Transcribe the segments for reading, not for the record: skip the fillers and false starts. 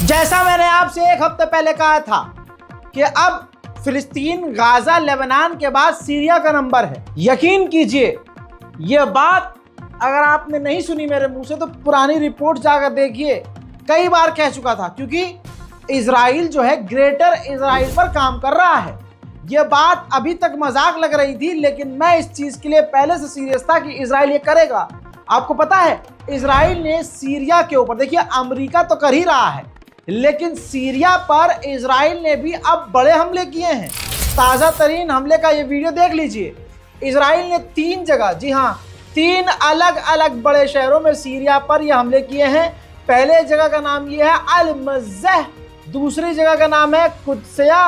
जैसा मैंने आपसे एक हफ्ते पहले कहा था कि अब फिलिस्तीन, गाजा, लेबनान के बाद सीरिया का नंबर है। यकीन कीजिए, यह बात अगर आपने नहीं सुनी मेरे मुंह से तो पुरानी रिपोर्ट जाकर देखिए, कई बार कह चुका था, क्योंकि इजराइल जो है ग्रेटर इजराइल पर काम कर रहा है। यह बात अभी तक मजाक लग रही थी, लेकिन मैं इस चीज के लिए पहले से सीरियस था कि इजराइल ये करेगा। आपको पता है, इजराइल ने सीरिया के ऊपर, देखिए अमेरिका तो कर ही रहा है, लेकिन सीरिया पर इजराइल ने भी अब बड़े हमले किए हैं। ताज़ा तरीन हमले का ये वीडियो देख लीजिए। इजराइल ने 3 जगह, जी हाँ 3 अलग अलग बड़े शहरों में सीरिया पर ये हमले किए हैं। पहले जगह का नाम ये है अल मज़ह, दूसरी जगह का नाम है कुद्सिया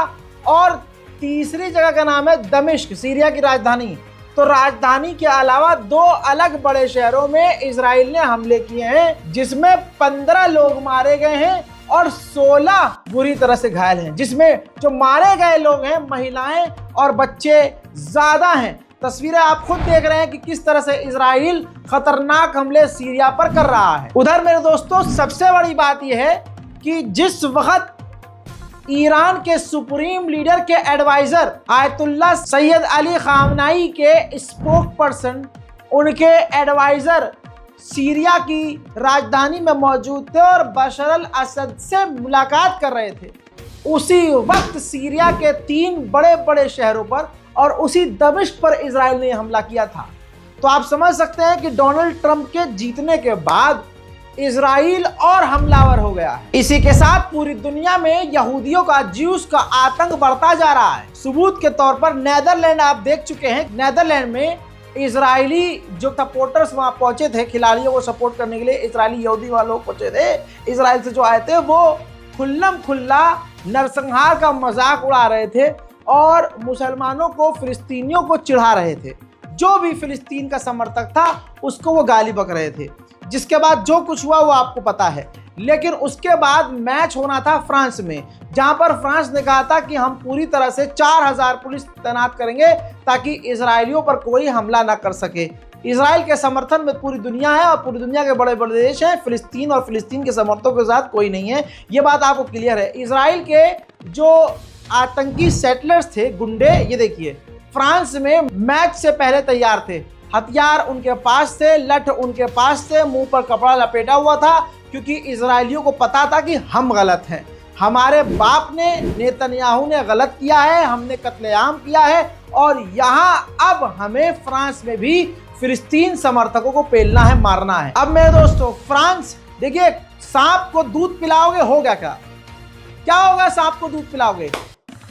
और तीसरी जगह का नाम है दमिश्क, सीरिया की राजधानी। तो राजधानी के अलावा 2 अलग बड़े शहरों में इजराइल ने हमले किए हैं, जिसमें 15 लोग मारे गए हैं और 16 बुरी तरह से घायल हैं, जिसमें जो मारे गए लोग हैं महिलाएं और बच्चे ज्यादा हैं। तस्वीरें आप खुद देख रहे हैं कि किस तरह से इजराइल खतरनाक हमले सीरिया पर कर रहा है। उधर मेरे दोस्तों, सबसे बड़ी बात यह है कि जिस वक्त ईरान के सुप्रीम लीडर के advisor Ayatollah Sayyid Ali Khamenei के स्पोक पर्सन, उनके एडवाइजर सीरिया की राजधानी में मौजूद थे और बशर अल असद से मुलाकात कर रहे थे, उसी वक्त सीरिया के 3 बड़े बड़े शहरों पर और उसी दमिश्क पर इजराइल ने हमला किया था। तो आप समझ सकते हैं कि डोनाल्ड ट्रंप के जीतने के बाद इजराइल और हमलावर हो गया है। इसी के साथ पूरी दुनिया में यहूदियों का, ज्यूस का आतंक बढ़ता जा रहा है। सबूत के तौर पर नेदरलैंड आप देख चुके हैं। नेदरलैंड में इजरायली जो सपोर्टर्स वहां पहुंचे थे, खिलाड़ियों को सपोर्ट करने के लिए इजरायली यहूदी वाले लोग पहुंचे थे, इजराइल से जो आए थे, वो खुल्लम खुल्ला नरसंहार का मजाक उड़ा रहे थे और मुसलमानों को, फिलिस्तीनियों को चिढ़ा रहे थे। जो भी फिलिस्तीन का समर्थक था उसको वो गाली बक रहे थे। जिसके बाद जो कुछ हुआ वो आपको पता है। लेकिन उसके बाद मैच होना था फ्रांस में, जहां पर फ्रांस ने कहा था कि हम पूरी तरह से 4000 पुलिस तैनात करेंगे ताकि इजरायलियों पर कोई हमला ना कर सके। इजराइल के समर्थन में पूरी दुनिया है और पूरी दुनिया के बड़े बड़े देश हैं। फिलिस्तीन और फिलिस्तीन के समर्थकों के साथ कोई नहीं है, ये बात आपको क्लियर है। इजराइल के जो आतंकी सेटलर्स थे, गुंडे, ये देखिए फ्रांस में मैच से पहले तैयार थे। हथियार उनके पास थे, लठ उनके पास थे, मुंह पर कपड़ा लपेटा हुआ था, क्योंकि इजरायलियों को पता था कि हम गलत हैं, हमारे बाप ने, नेतन्याहू ने गलत किया है, हमने कत्लेआम किया है और यहाँ अब हमें फ्रांस में भी फिलिस्तीन समर्थकों को पेलना है, मारना है। अब मेरे दोस्तों, फ्रांस, देखिए सांप को दूध पिलाओगे, होगा क्या होगा? सांप को दूध पिलाओगे।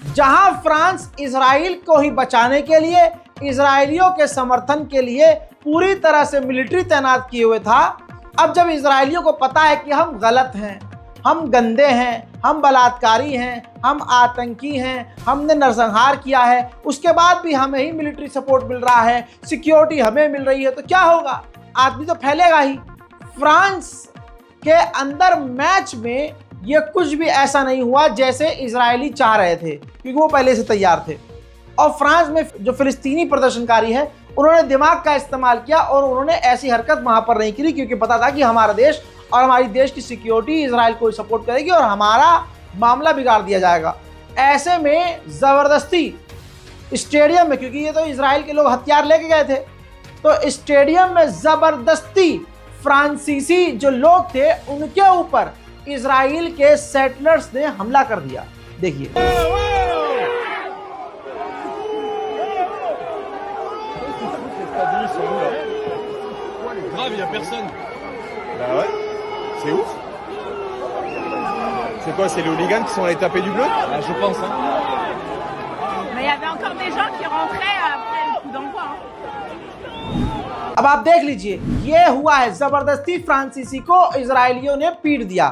जहां फ्रांस इजराइल को ही बचाने के लिए, इजरायलियों के समर्थन के लिए पूरी तरह से मिलिट्री तैनात किए हुए था, अब जब इजरायलियों को पता है कि हम गलत हैं, हम गंदे हैं, हम बलात्कारी हैं, हम आतंकी हैं, हमने नरसंहार किया है, उसके बाद भी हमें ही मिलिट्री सपोर्ट मिल रहा है, सिक्योरिटी हमें मिल रही है, तो क्या होगा? आदमी तो फैलेगा ही। फ्रांस के अंदर मैच में ये कुछ भी ऐसा नहीं हुआ जैसे इजरायली चाह रहे थे, क्योंकि वो पहले से तैयार थे। और फ्रांस में जो फिलिस्तीनी प्रदर्शनकारी हैं, उन्होंने दिमाग का इस्तेमाल किया और उन्होंने ऐसी हरकत वहां पर नहीं की, क्योंकि पता था कि हमारा देश और हमारी देश की सिक्योरिटी इजराइल को सपोर्ट करेगी और हमारा मामला बिगाड़ दिया जाएगा। ऐसे में जबरदस्ती स्टेडियम में, क्योंकि ये तो इजराइल के लोग हथियार लेके गए थे, तो स्टेडियम में जबरदस्ती फ्रांसीसी जो लोग थे उनके ऊपर इजराइल के सेटलर्स ने हमला कर दिया। देखिए grave, il y a personne. Bah ouais, c'est ouf. C'est quoi, c'est les hooligans qui sont allés taper du bleu? Ah, je pense. Hein. Mais il y avait encore des gens qui rentraient après le coup d'envoi. अब आप देख लीजिए, ये हुआ है, जबरदस्ती फ्रांसीसी को इजरायलियों ने पीट दिया।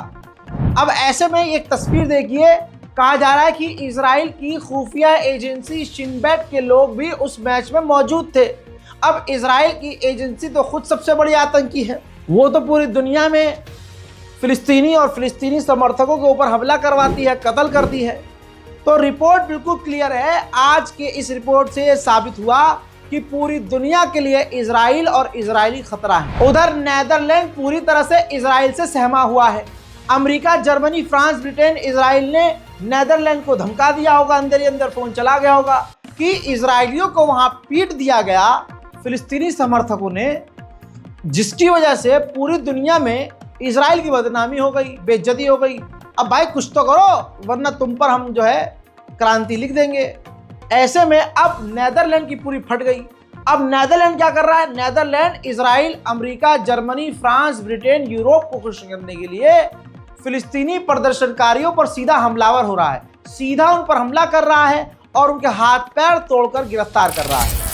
अब ऐसे में एक तस्वीर देखिए, कहा जा रहा है कि इजराइल की खुफिया एजेंसी शिन बेट के लोग भी उस मैच में मौजूद थे। अब इजराइल की एजेंसी तो खुद सबसे बड़ी आतंकी है, वो तो पूरी दुनिया में फिलिस्तीनी और फिलिस्तीनी समर्थकों के ऊपर हमला करवाती है, कत्ल करती है। तो रिपोर्ट बिल्कुल क्लियर है। आज के इस रिपोर्ट से साबित हुआ कि पूरी दुनिया के लिए इजराइल और इजरायली खतरा है। उधर नेदरलैंड पूरी तरह से इजराइल से सहमा हुआ है। America, Germany, France, Britain, Israel ने नेदरलैंड को धमका दिया होगा, अंदर ही अंदर फोन चला गया होगा कि इजरायलियों को वहां पीट दिया गया फिलिस्तीनी समर्थकों ने, जिसकी वजह से पूरी दुनिया में इजराइल की बदनामी हो गई, बेइज्जती हो गई। अब भाई कुछ तो करो, वरना तुम पर हम जो है क्रांति लिख देंगे। ऐसे में अब नेदरलैंड की पूरी फट गई। अब नेदरलैंड क्या कर रहा है? Netherland Israel, America, Germany, France, Britain, Europe को खुश करने के लिए फिलिस्तीनी प्रदर्शनकारियों पर सीधा हमलावर हो रहा है, सीधा उन पर हमला कर रहा है और उनके हाथ पैर तोड़कर गिरफ्तार कर रहा है।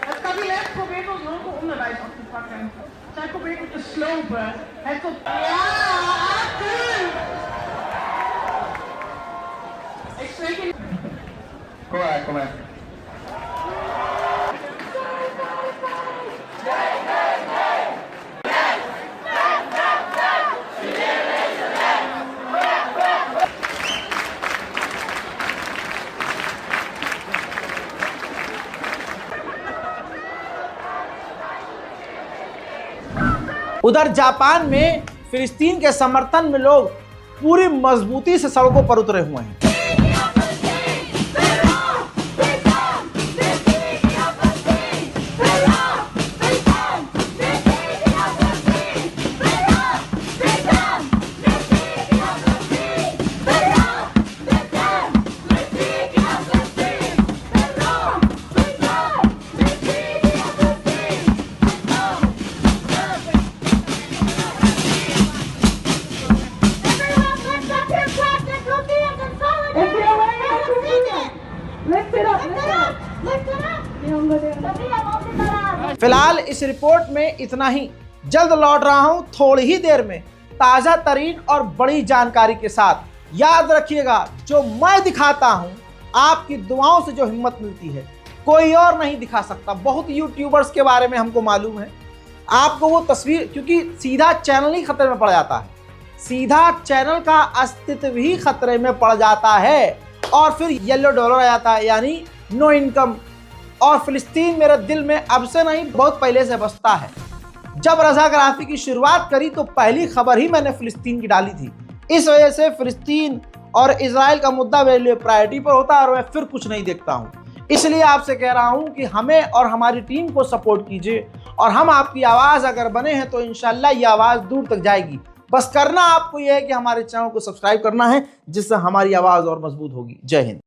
Het kabinet probeert ons hoger onderwijs af te pakken. Zij probeert het te slopen. Het tot... Ja, ik spreek in... Kom maar, kom maar. उधर जापान में फिलिस्तीन के समर्थन में लोग पूरी मजबूती से सड़कों पर उतरे हुए हैं। फिलहाल इस रिपोर्ट में इतना ही। जल्द लौट रहा हूं थोड़ी ही देर में ताजा तरीन और बड़ी जानकारी के साथ। याद रखिएगा, जो मैं दिखाता हूं, आपकी दुआओं से जो हिम्मत मिलती है कोई और नहीं दिखा सकता। बहुत यूट्यूबर्स के बारे में हमको मालूम है, आपको वो तस्वीर, क्योंकि सीधा चैनल ही खतरे में पड़ जाता है, सीधा चैनल का अस्तित्व ही खतरे में पड़ जाता है और फिर येलो डॉलर आ जाता है, यानी नो इनकम। और फिलिस्तीन मेरे दिल में अब से नहीं, बहुत पहले से बसता है। जब रज़ाग्राफी की शुरुआत करी तो पहली खबर ही मैंने फिलिस्तीन की डाली थी। इस वजह से फिलिस्तीन और इजराइल का मुद्दा मेरे लिए प्रायोरिटी पर होता है और मैं फिर कुछ नहीं देखता हूँ। इसलिए आपसे कह रहा हूँ कि हमें और हमारी टीम को सपोर्ट कीजिए और हम आपकी आवाज़ अगर बने हैं तो इंशाल्लाह ये आवाज़ दूर तक जाएगी। बस करना आपको यह है कि हमारे चैनल को सब्सक्राइब करना है, जिससे हमारी आवाज़ और मजबूत होगी। जय हिंद।